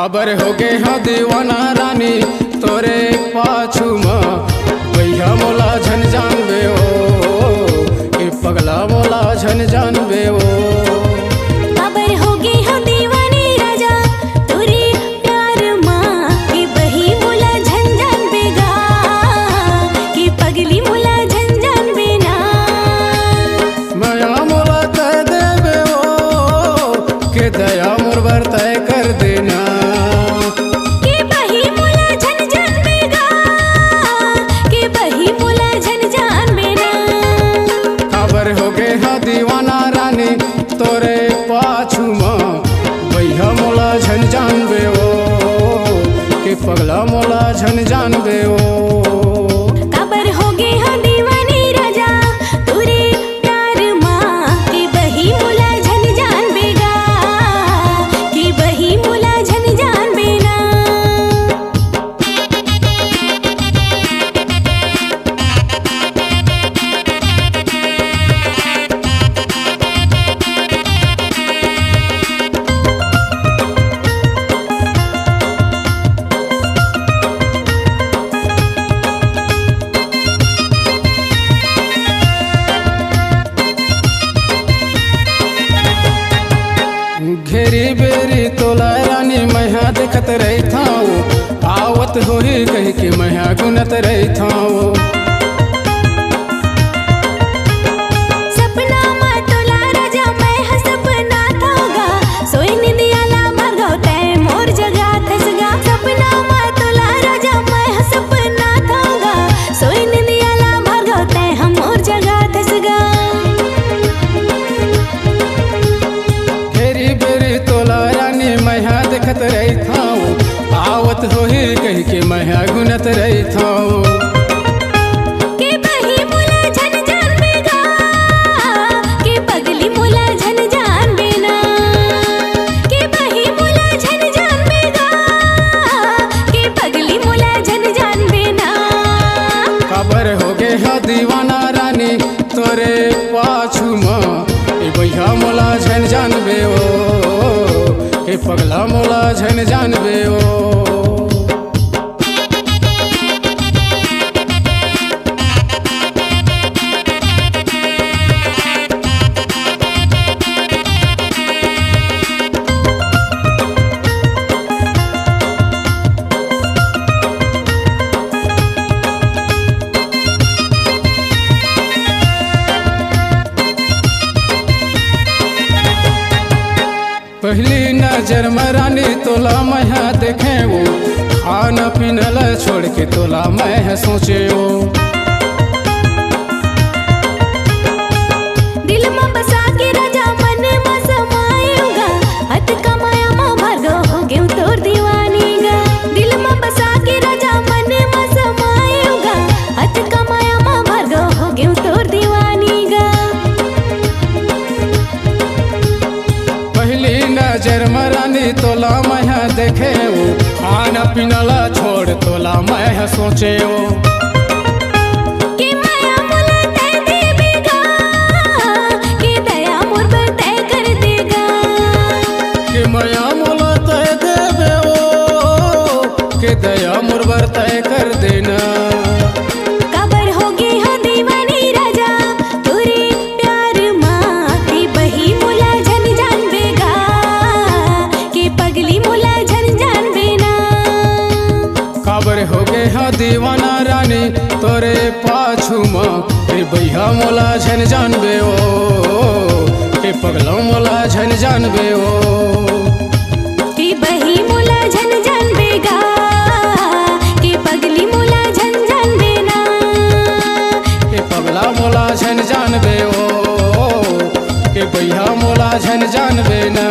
काबर हो गे हाँ दीवाना रानी तोरे पाछू में भैया मोला झन जानबे ओ कि पगला मोला झन जानबे ओ। काबर हो गे हाँ दीवानी राजा तोरे प्यार माँ कि बही मोला झन जानबे गा कि पगली मोला झन जानबे ना। माया मोला तय देबे ओ के दया मोर बर तय कर देना। हो गे हाँ दीवाना रानी तोरे पाछू में भैया मोला झन जानबे ओ कि पगला मोला झन जानबे ओ। काबर हो गे हाँ दीवानी राजा तोरे प्यार माँ कि बही मोला झन जानबे गा कि बही मोला झन जानबे ना। घेरी बेरी तोला रानी मैया देखत रही थाओ आवत होही कह के मैया गुनत रही थाओ। सपना माँ तोला राजा मैं सपना थागा सोई निदियाला भरगाव तय मोर जगा थसगा। सपना माँ तोला राजा मैं सपना थागा सोई निदियाला भरगाव तय हम मोर जगा थसगा। तोला रानी मैया देखत रही थाओ आवत होही कह के मैया गुनत रही थाओ। के बही मोला झन जानबे गा के पगली मोला झन जानबे ना। के बही मोला झन जानबे गा के पगली मोला झन जानबे ना। काबर हो गे हाँ दीवाना रानी तोरे पाछू में भैया मोला झन जानबे ओ कि पगला मोला झन जानबे ओ। पहली नजर में रानी तोला मैया देखे वो खाना पीना छोड़ के तोला मैं सोचे वो। दिल में बसा के राजा मन में समाएगा हथ कमाया माँ भार्गव हो गए तोर दीवानी गा। दिल में बसा के राजा मन में समाएगा हथ कमाया माँ भार्गव हो गए तोर दीवानी गा। पहली नजर में रानी तोला मैया देखे वो खाना पीना छोड़ तोला मैं सोचे वो। कि माया मोला तय देबेगा कि दया मोर बर तय कर देगा। कि माया मोला तय देबे ओ कि दया मोर बर तय कर देना। काबर हो गे हाँ दीवानी राजा तोरे प्यार माँ कि बही मोला झन जानबे गा कि पगली मोला झन जानबे ना। काबर हो गे हाँ दीवाना रानी तोरे पाछू में भैया मोला झन जानबे ओ कि पगला मोला झन जानबे ओ। कि बही मोला झन जानबे गा कि पगली मोला झन जानबे ना। कि पगला मोला झन जानबे ओ कि भैया मोला झन जानबे ना।